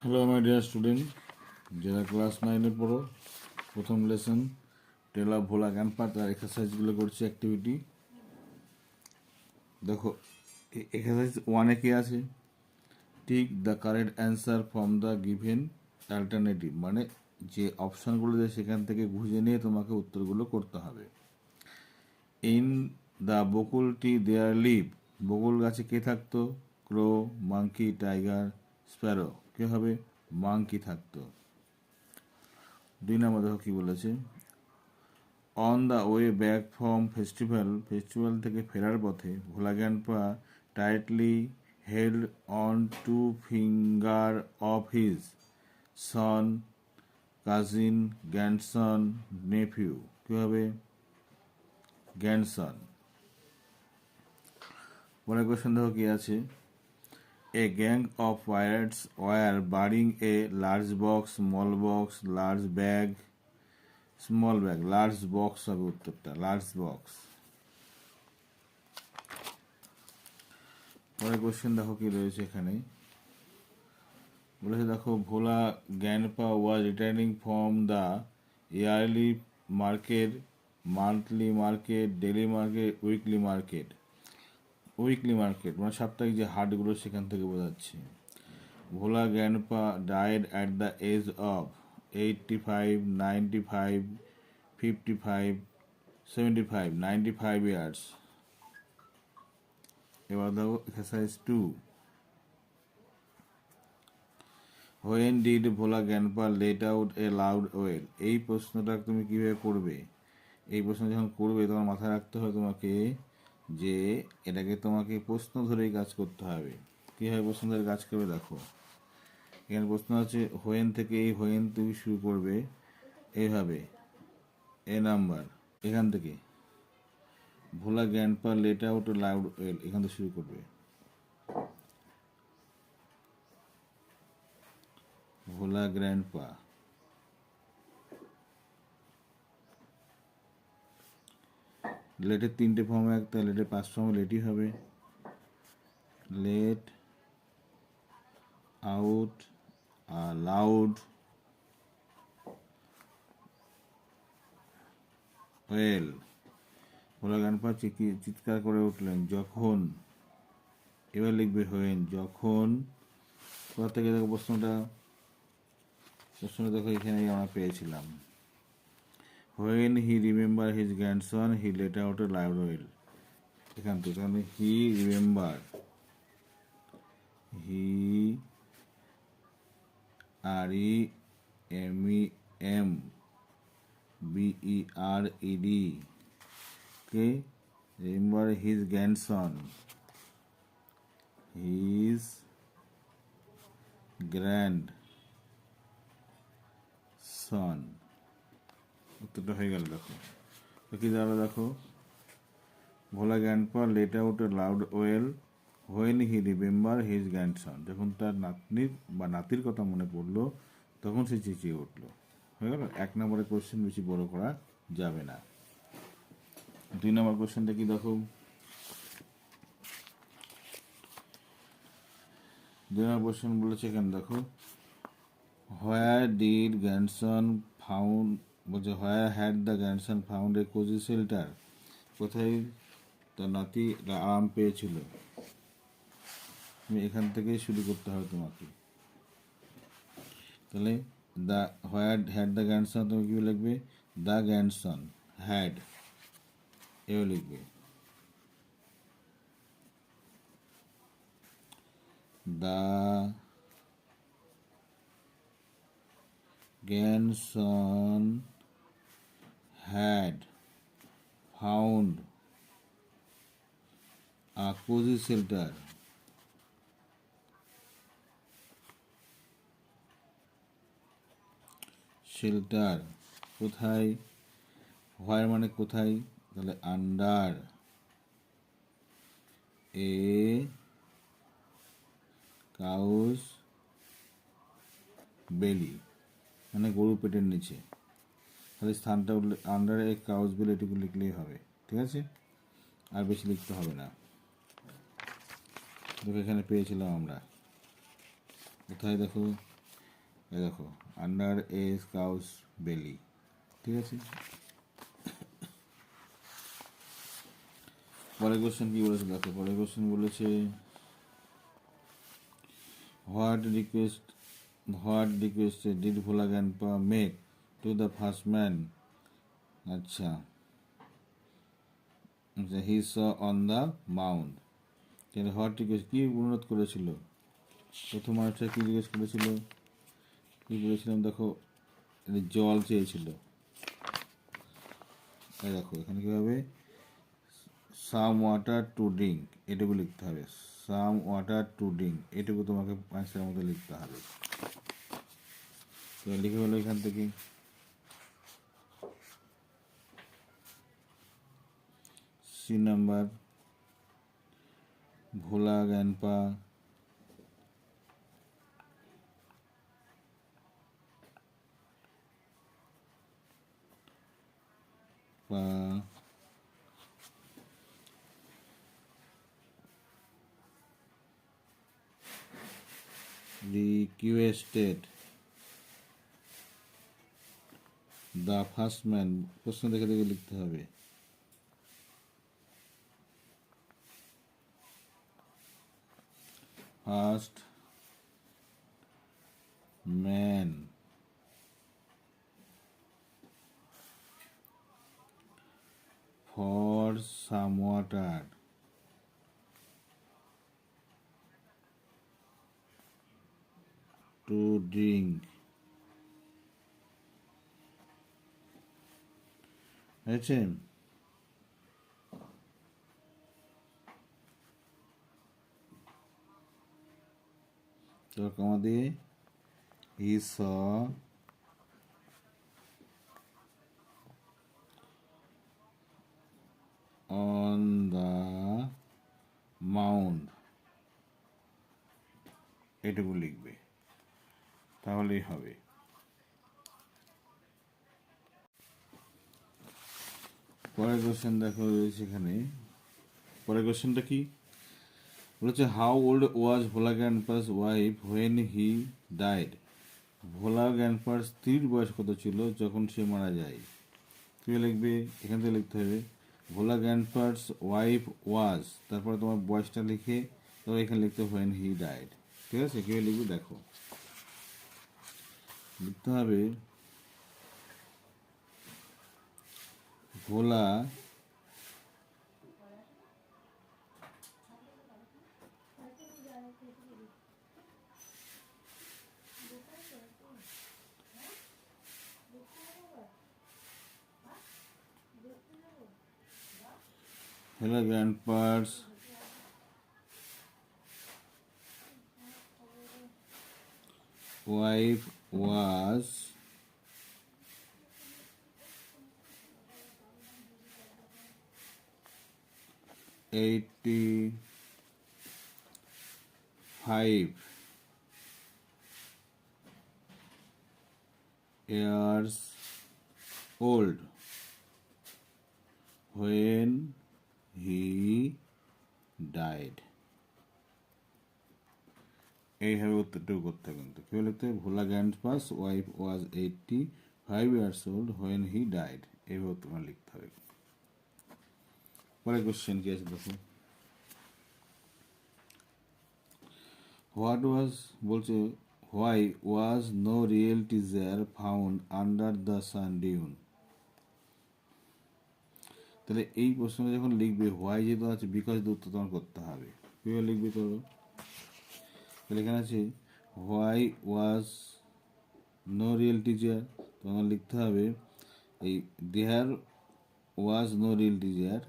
Hello my dear student, যারা class 9-এ পড়ো, প্রথম লেসন টেল অফ ভোলা ক্যাম্পা, তার এক্সারসাইজগুলো করছি অ্যাক্টিভিটি। দেখো, এক্সারসাইজ 1-এ কি আছে? Tick the correct answer from the given অ্যাল্টারনেটিভ, মানে যে অপশানগুলো দেয় সেখান থেকে খুঁজে নিয়ে তোমাকে উত্তরগুলো করতে হবে। In the bakul tree there live, বকুল গাছে কে থাকতো? Crow, monkey, tiger, sparrow. কে হবে? মাংকি থাকতো। 2 নম্বর দেখো কি বলেছে। On the way back from festival থেকে ফেরার পথে Bhola grandpa tightly held on to finger of his son, cousin, grandson, nephew. কী হবে? গ্র্যান্ডসন। পরের কোয়েশ্চেন দেখো কি আছে। A gang of pirates were bearing a large box, small box, large bag, small bag, large box হবে উত্তরটা, large box. পরের question দেখো কি রয়েছে এখানে। বলেছে দেখো, Bhola grandpa was returning from the yearly market, monthly market, daily market, weekly market. Weekly market মানে সাপ্তাহিক যে হাটগুলো সেখান থেকে বোঝাচ্ছে। Bhola grandpa died at the age of 85, 95, 55, 75, 95 years. এবার দেখো exercise 2। When did Bhola grandpa let out a loud wail, এই প্রশ্নটা তুমি কীভাবে করবে? এই প্রশ্ন যখন করবে তোমার মাথায় রাখতে হবে তোমাকে যে এটাকে তোমাকে প্রশ্ন ধরেই কাজ করতে হবে। কীভাবে প্রশ্ন ধরে কাজ করবে দেখো। এখানে প্রশ্ন আছে হোয়েন থেকে, এই হোয়েন তুমি শুরু করবে এইভাবে, এ নাম্বার এখান থেকে Bhola grandpa let out a loud wail, এখান থেকে শুরু করবে। ভোলা গ্র্যান্ডপা, লেটের 3টে ফর্ম, একটা লেটের 5 ফর্ম, লেটই হবে। লেট আউট লাউড ওয়েল, ভোলা গ্র্যান্ডপা চিৎকার করে উঠলেন যখন। এবার লিখবে হোয়েন, যখন। কোথা থেকে দেখো প্রশ্নটা দেখো এখানেই আমরা পেয়েছিলাম। When he remember his grandson he let out a loud wail, এখান থেকে তাহলে he remember, he R E M E M B E R E D কে remember his grandson, his grand son. উত্তরটা হয়ে গেল। দেখো তো কি দাঁড়ালো দেখো, Bhola grandpa let out a loud wail when he remember his grandson, যখন তার নাতনির বা নাতির কথা মনে পড়লো তখন সে চেঁচিয়ে উঠলো। হয়ে গেল। 1 নম্বরের কোয়েশ্চেন বেশি বড় করা যাবে না। 2 নম্বর কোয়েশ্চেনটা কি দেখো। 2 নম্বর কোয়েশ্চেন বলেছে এখানে দেখো, হোয়ার ডিড গ্র্যান্ডসন ফাউন্ড, বলছে where had the grandson found a cozy shelter, কোথায় তার নাতি আরাম পেয়েছিল। তুমি এখান থেকেই শুরু করতে হবে তোমাকে। তাহলে the where had the grandson, তুমি কী লিখবে? দ্য গ্র্যান্ডসন হ্যাড, এও লিখবে। The grandson had found a cozy shelter, shelter কোথায়? হোয়ার মানে কোথায়, তাহলে আন্ডার এ কাউস বেলি, মানে গরু পেটের নিচে। তাহলে স্থানটা উঠলে আন্ডার এ কাউস বেলি, এটুকু লিখলেই হবে। ঠিক আছে, আর বেশি লিখতে হবে না। দেখো এখানে পেয়েছিলাম আমরা, কোথায় দেখো, এই দেখো, আন্ডার এ কাউস বেলি, ঠিক আছে। পরের কোশ্চেন কি বলেছে দেখো, পরের কোশ্চেন বলেছে what request did Bhola grandpa make to the first man, আচ্ছা, he saw on the mount. What request, কি অনুরোধ করেছিল প্রথম মানুষটা, কি জিজ্ঞেস করেছিল, কি বলেছিলাম দেখো, জল চেয়েছিল। এই দেখো এখানে কি হবে, সাম ওয়াটার টু ড্রিঙ্ক, এটুকু লিখতে হবে, সাম ওয়াটার টু ড্রিঙ্ক, এটুকু তোমাকে পাঁচটার মধ্যে লিখতে হবে। তো লিখে হলো এখান থেকে C number, Bhola grandpa requested the first man, প্রশ্ন দেখে দেখে লিখতে হবে, first man for some water to drink, হয়েছে। তো কমা দিয়ে he saw on the mount, এটুকু লিখবে, তাহলেই হবে। পরের কোশ্চেন দেখো সেখানে, পরের কোশ্চেনটা কি বলেছে, how old was Bhola grandpa's wife when he died, Bhola গ্র্যান্ডপার স্ত্রীর বয়স কত ছিল যখন সে মারা যায়। কী লিখবে, এখান থেকে লিখতে হবে ভোলা গ্র্যান্ডপার্স ওয়াইফ ওয়াজ, তারপরে তোমার বয়সটা লিখে তারপর এখানে লিখতে হবে হোয়েন হি ডাইড, ঠিক আছে। কীভাবে লিখবে দেখো, লিখতে হবে ভোলা ভোলা গ্র্যান্ডপার্স wife was 85 years old when he died. এইভাবে উত্তরটুকু করতে হবে, কিন্তু কী লিখতে হবে, ভোলা grandpa's wife was 85 years old when he died, এইভাবে তোমার লিখতে হবে। পরে কোশ্চেন কি আছে দেখো, হোয়াট ওয়াজ বলছে, why was no real treasure found under the San dune. তাহলে এই প্রশ্নটা যখন লিখবে, হোয়াই যেহেতু আছে, বিকজ দিয়ে উত্তর তোমার করতে হবে। কীভাবে লিখবে তো, তাহলে এখানে আছে why was no real teacher, তোমার লিখতে হবে এই there was no real teacher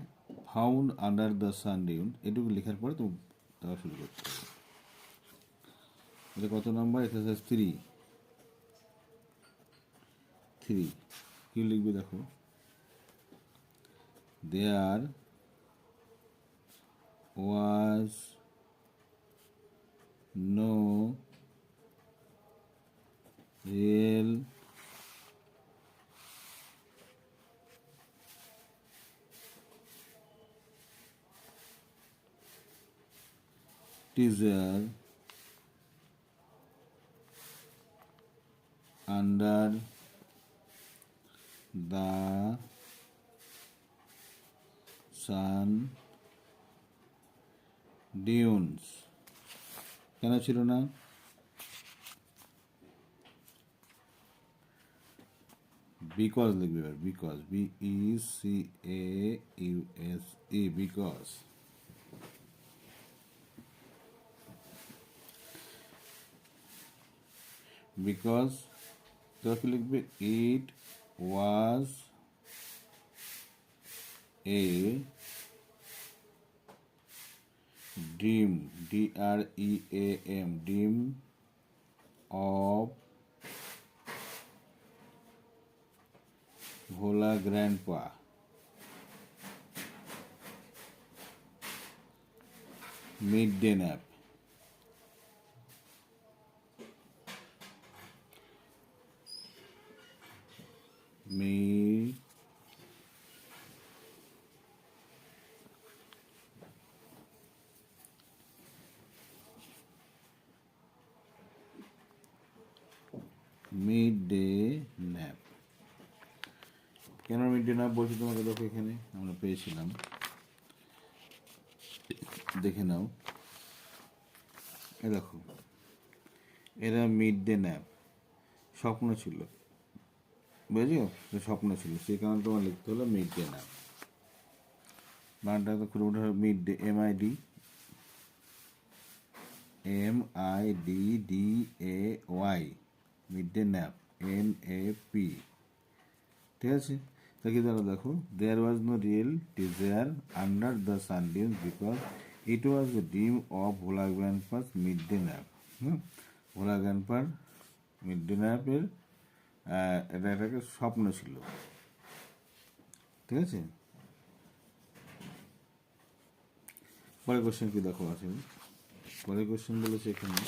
found under the San dune, এটুকু লেখার পরে তুমি তারা শুরু করতে হবে। এটা কত নম্বর, এক্সারসাইজ 3 কি লিখবে দেখো, there was no real teacher under the sun dunes. কেন ছিল না? বিকজ লিখবে এবার, বিকজ, BECAUSE, বিকজ। বিকজ কি লিখবে? It was a dream, DREAM, dream of Bhola grandpa. Midday nap, midday nap. কেন মিড ডে ন্যাপ বলছি তোমাকে? দেখো এখানে আমরা পেয়েছিলাম, দেখে নাও। এ দেখো, এরা মিড ডে ন্যাপ স্বপ্ন ছিল, বুঝেছো? স্বপ্ন ছিল, সেই কারণে তোমার লিখতে হলো মিড ডে ন্যাপ। বানানটা তো খুলে উঠে midday, MIDDAY, midday nap, NAP। ঠিক আছে? তা কি তাহলে দেখো, there was no real desire under the sun dunes because it was the dream of Bhola grandpa's midday nap. Bhola গ্র্যান্ডপার মিড ডে ন্যাপের এটা এটাকে স্বপ্ন ছিল। ঠিক আছে? পরের কোশ্চেন কি দেখো আছে, পরের কোশ্চেন বলেছে এখানে,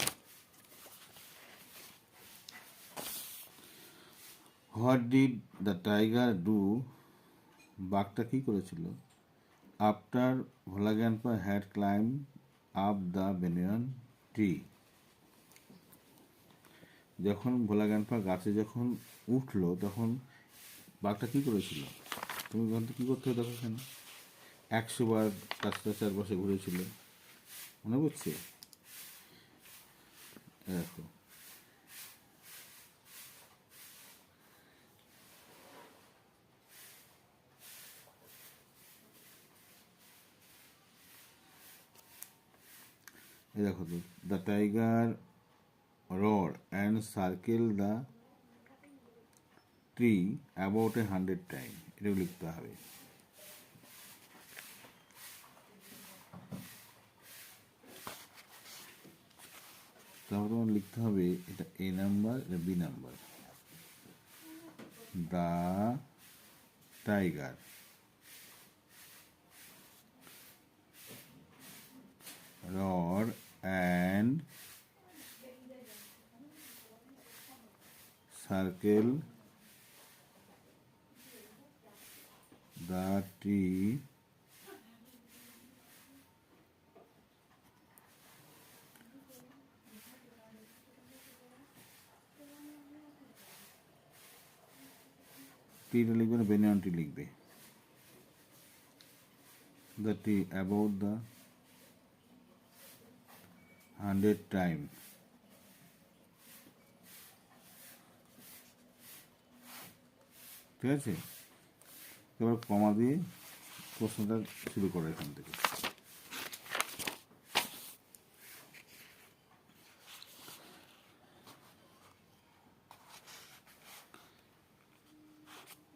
what did the tiger do, বাঘটা কি করেছিল, after Bhola grandpa had climb up the banyan tree. যখন ভোলা গ্র্যান্ডপা গাছে যখন উঠলো তখন বাঘটা কি করেছিল? তুমি কি করতে হবে দেখো এখানে, 100 বার গাছটা চারপাশে ঘুরেছিল, মনে পড়ছে? দেখো, এই দেখো তো, the tiger roar and circle the tree about 100 time, এটাও লিখতে হবে। তারপর তোমার লিখতে হবে, এটা A নাম্বার, এটা B নাম্বার। দ্য টাইগার roar and circle the tree ট্রিটা লিখবে না, বেনিয়ান ট্রি লিখবে। The tree about the 100 time. ঠিক আছে? এবার কমা দিয়ে প্রশ্নটা শুরু করো এখান থেকে।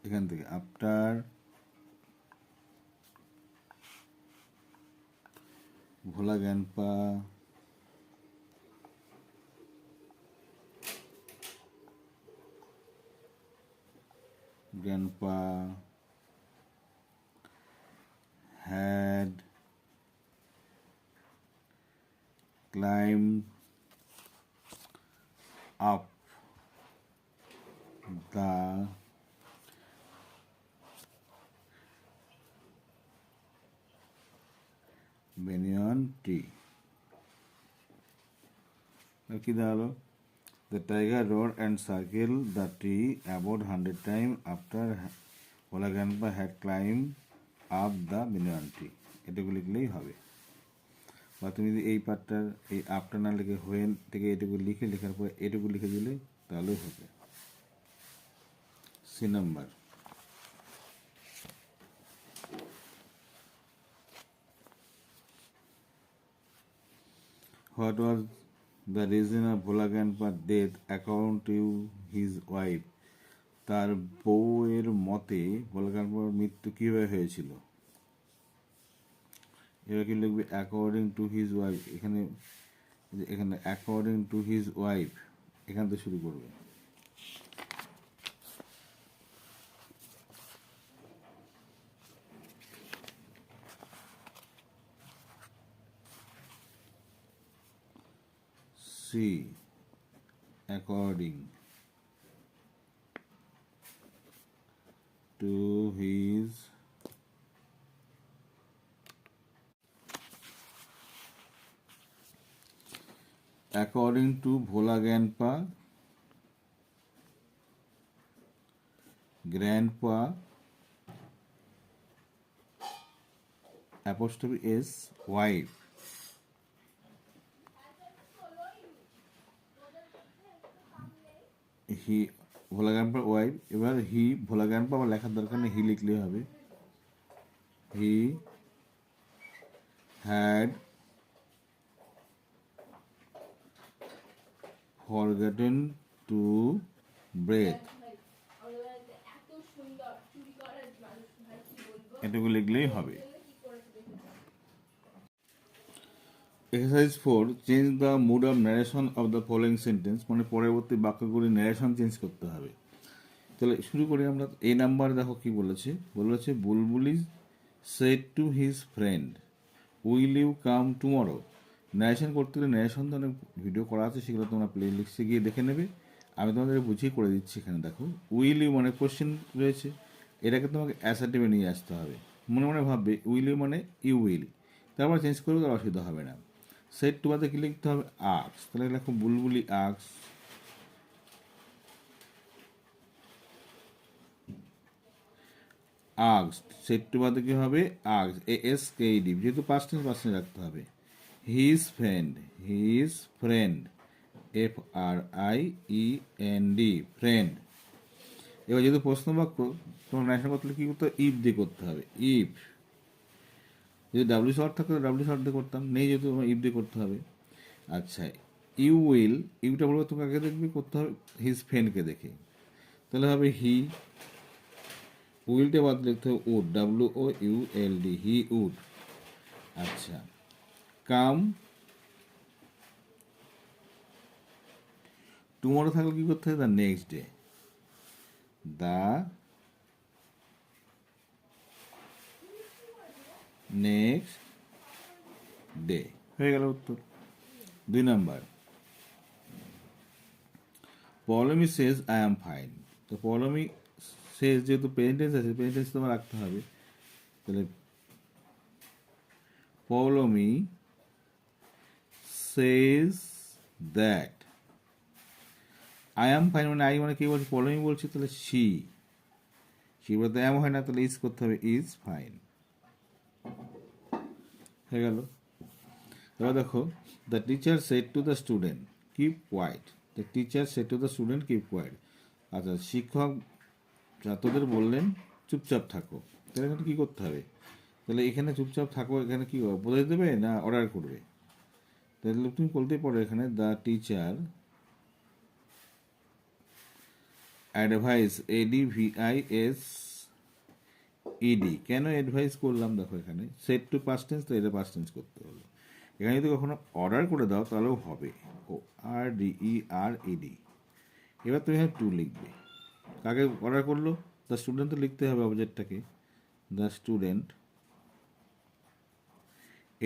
এখান থেকে after Bhola grandpa had climbed up the banyan tree। কি দাঁড়ালো? The tiger road and circle the tree about 100 time after Bhola grandpa had climb up the banyan tree. এটুকু লিখলেই হবে। বা তুমি যদি এই পার্টটার এই আপটা না লিখে হোয়েন থেকে এটুকু লিখে লেখার পরে এটুকু লিখে দিলে তাহলেও হবে। C number. What was the reason of Bhola গ্র্যান্ডপার death according to his wife? তার বউয়ের মতে ভোলা গ্র্যান্ডপার মৃত্যু কীভাবে হয়েছিল? এবার কি লিখবে? According to his wife. এখানে অ্যাকর্ডিং টু হিজ ওয়াইফ এখান থেকে শুরু করবে। C according to his according to Bhola grandpa apostrophe s wife he Bhola গ্র্যান্ডপার ওয়াইফ। এবার হি ভোলা গ্র্যান্ডপা আবার লেখার দরকার নেই, হি লিখলেই হবে। He had forgotten to breathe। এটুকু লিখলেই হবে। Exercise 4, change the mood of narration of the following sentence. মানে পরবর্তী বাক্যগুলি ন্যারেশন চেঞ্জ করতে হবে। তাহলে শুরু করি আমরা। এই নাম্বার দেখো কি বলেছে। বলেছে Bulbuli said to his friend will you come tomorrow. Narration করতে গেলে ন্যারেশন তো অনেক ভিডিও করা আছে, সেগুলো তোমরা প্লে লিস্টে গিয়ে দেখে নেবে। আমি তোমাদের বুঝিয়ে করে দিচ্ছি। এখানে দেখো উইল ইউ মানে কোশ্চেন রয়েছে, এটাকে তোমাকে অ্যাসার্টিভে নিয়ে আসতে হবে। মনে মনে ভাববে উইল ইউ মানে ইউ উইল, তারপর চেঞ্জ করবে, তার অসুবিধা হবে না। সেট টু বাদে কি লিখতে হবে? আক্স। তাহলে লেখো বুলবুলি আক্স আক্স। সেট টু বাদে কি হবে? আক্স এস কে ডি, যেহেতু পাস্ট টেন্স রাখতে হবে। His friend F R I E N D friend. এবার যেহেতু প্রশ্ন বাক্য, তোমার ন্যাশনাল করতে কী করতে হবে? ইফ দিয়ে করতে হবে। ইফ যদি ডাব্লিউ শর্ট থাকতো ডাব্লিউ শর্ট দিয়ে করতাম, নেই যেহেতু ইফ দিয়ে করতে হবে। আচ্ছা, ইউ উইল, ইউটা বলবো তোমাকে আগে দেখবে করতে হবে হিজ ফ্রেন্ডকে দেখে, তাহলে হবে হি। উইলটা বাদ লিখতে হবে would, W O U L D, he would. আচ্ছা, কাম টুমরো থাকলে কী করতে হবে? The next day, the next day হয়ে গেল উত্তর। 2 number, Palmi says I am fine. তো পলমি সেজ যেহেতু প্রেজেন্ট আছে, প্রেজেন্ট তোমার রাখতে হবে। তাহলে Palmi says that I am fine, মানে আই মানে কি বলছি? পলমি বলছি, তাহলে সি বলতে এম হয় না, তাহলে ইজ করতে হবে ইজ ফাইন। হয়ে গেল। এবার দেখো, the teacher said to the student keep quiet. The teacher said to the student keep quiet. আচ্ছা, শিক্ষক ছাত্রদের বললেন চুপচাপ থাকো। তাহলে এখানে কী করতে হবে? তাহলে এখানে চুপচাপ থাকো, এখানে কি উপদেশ দেবে না অর্ডার করবে? তাহলে তুমি বলতেই পারো এখানে the teacher advise, ADVIS ED। কেন অ্যাডভাইস করলাম? দেখো এখানে সেট টু পাস্ট টেন্স, তো এটা পাস্ট টেন্স করতে হলো। এখানে যদি কখনো অর্ডার করে দাও তাহলেও হবে, ORDERED। এবার তুমি এখানে টু লিখবে। কাকে অর্ডার করলো? দ্য স্টুডেন্ট তো লিখতে হবে অবজেক্টটাকে, দ্য স্টুডেন্ট।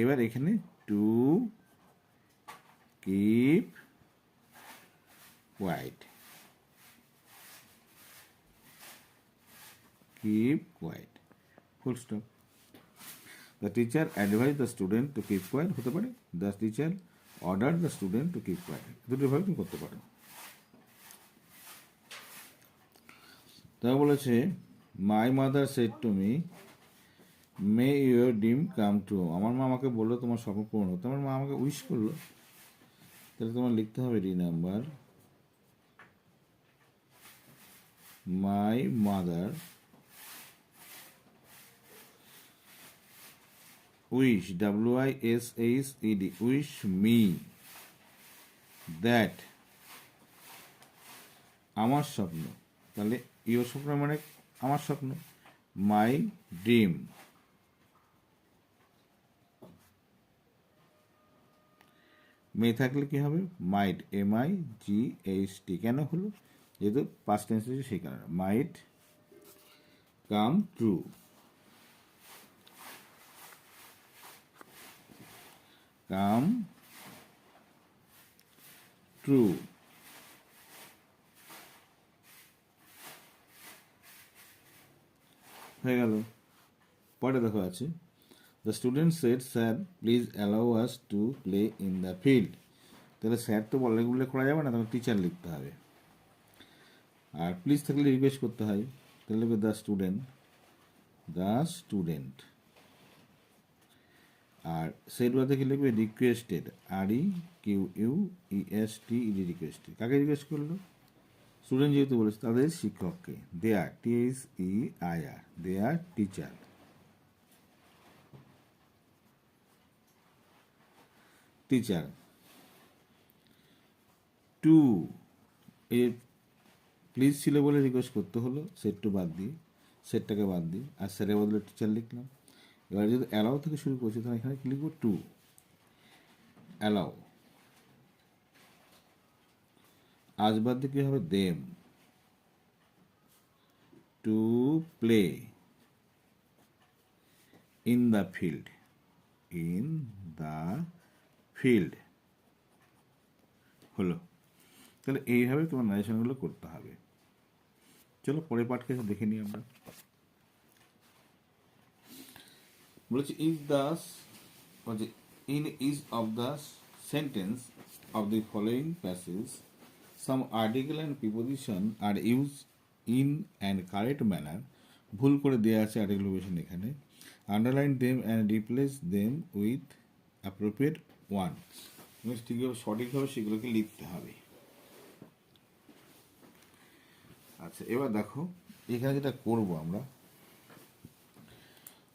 এবার এখানে to keep quiet, keep quiet, full stop। The teacher advised the student to keep quiet হতে পারে, the teacher ordered the student to keep quiet, দুটো ভাবে তুমি করতে পারো। তা বলেছে my mother said to me may your dream come true. আমার মা আমাকে বললো তোমার স্বপ্ন পূরণ হতো। আমার মা আমাকে উইশ করলো। তাহলে তোমার লিখতে হবে D number, my mother wish, WISHED, wish me that, আমার স্বপ্ন। তাহলে ইয়োর স্বপ্ন মানে আমার স্বপ্ন, মাই ড্রিম। মে থাকলে কি হবে? মাইট, MIGHT। কেন হলো? যেহেতু পাস্ট টেন্স হচ্ছে সেই কারণে। Might come true. Come true. হয়ে গেল। পরে দেখো আছে, the student said sir please allow us to play in the field. তাহলে স্যার তো উল্লেখ করা যাবে না, তখন টিচার লিখতে হবে। আর প্লিজ থাকলে রিকোয়েস্ট করতে হয়, তাহলে লিখবে দ্য স্টুডেন্ট, দ্য স্টুডেন্ট। আর সেট বাদে কি লিখবে? Requested, REQUESTED, requested. কাকে রিকোয়েস্ট করলো? স্টুডেন্ট যেহেতু বলেছে তাদের শিক্ষককে। Their, THEIR, their teacher. Teacher to, এই প্লিজ ছিল বলে রিকোয়েস্ট করতে হলো, সেট টু বাদ দিয়ে, সেটটাকে বাদ দিয়ে, আর স্যারের বদলে টিচার লিখলাম। এবার যদি অ্যালাউ থেকে শুরু করছি তাহলে এখানে কি লিখবো? To, allow. আজ বাদ দিয়ে কী হবে? Them, to play in the field, in the field. হলো। তাহলে এইভাবে তোমার নারেশনগুলো করতে হবে। চলো পরের পাঠকে দেখে নিই আমরা। বলেছি ইজ দাস, বলছে in is of the sentence of the following passage some article and preposition are use in and correct manner. ভুল করে দেওয়া আছে আর্টিকেল প্রিপোজিশন এখানে। Underline them and replace them with appropriate one. ঠিকভাবে সঠিকভাবে সেগুলোকে লিখতে হবে। আচ্ছা, এবার দেখো এখানে যেটা করব আমরা,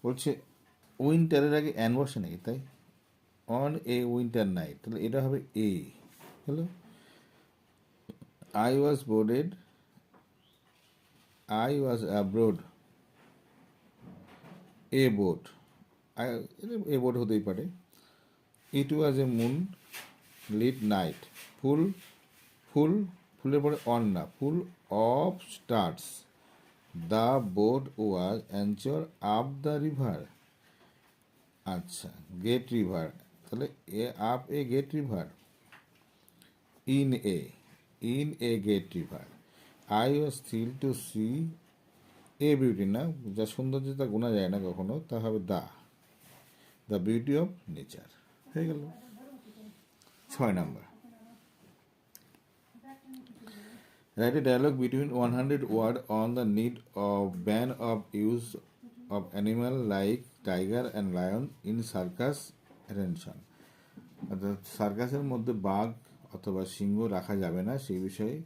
বলছে উইন্টারের আগে অ্যান বসে নাকি, তাই অন এ উইন্টার নাইট, তাহলে এটা হবে এ। হলো, I was boarded, I was abroad, a boat, a boat হতেই পারে। It was a moon lit night, full, full, ফুলের পরে অন না, full of stars, the boat was anchor up the river. আচ্ছা, গেট রিভার, তাহলে a up a get river, in a get river. I was thrill to see a beauty, না যা সৌন্দর্য তা গোনা যায় না কখনো, তা হবে দ্য বিউটি অফ নেচার। হয়ে গেল 6 number. Write a dialogue between 100 words on the need of ban of use of animal like tiger and lion in circus attention. অর্থাৎ সার্কাসের মধ্যে বাঘ অথবা সিংহ রাখা যাবে না সেই বিষয়ে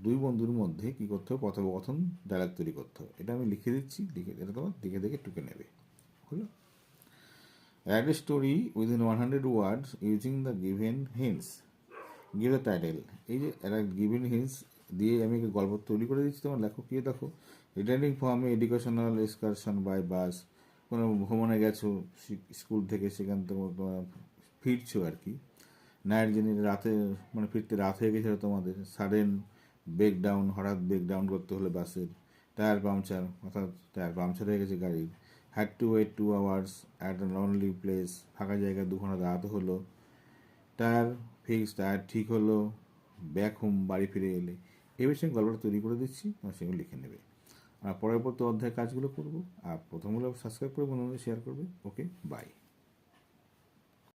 দুই বন্ধুর মধ্যে কী করতে হবে? কথোপকথন ডায়লগ তৈরি করতে হবে। এটা আমি লিখে দিচ্ছি, এটা তোমার দেখে দেখে টুকে নেবে। হলো, write a story within 100 words using the given hints, give the title. এই যে একটা গিভেন হিন্টস দিয়ে আমি গল্প তৈরি করে দিচ্ছি, তোমার লেখো। কি দেখো, returning from educational excursion by bus, কোনো ভ্রমণে গেছো স্কুল থেকে, সেখান থেকে তোমার ফিরছো আর কি। নাইট জার্নি, রাতে মানে ফিরতে রাত হয়ে গেছিলো তোমাদের। সাডেন ব্রেকডাউন, হঠাৎ ব্রেকডাউন করতে হলো বাসের। টায়ার পাংচার, অর্থাৎ টায়ার পাংচার হয়ে গেছে গাড়ির। Had to wait 2 hours at a lonely place, ফাঁকা জায়গায় 2 ঘন্টা দাঁড়াতে হলো। টায়ার ফিক্স, টায়ার ঠিক হলো। ব্যাক হোম, বাড়ি ফিরে এলে। এই বিষয়ে গল্পটা তৈরি করে দিচ্ছি, সেগুলো লিখে নেবে। আর পরবর্তী অধ্যায় কাজগুলো করবো। আর প্রথমগুলো সাবস্ক্রাইব করে বন্ধুদের শেয়ার করবে। ওকে, বাই।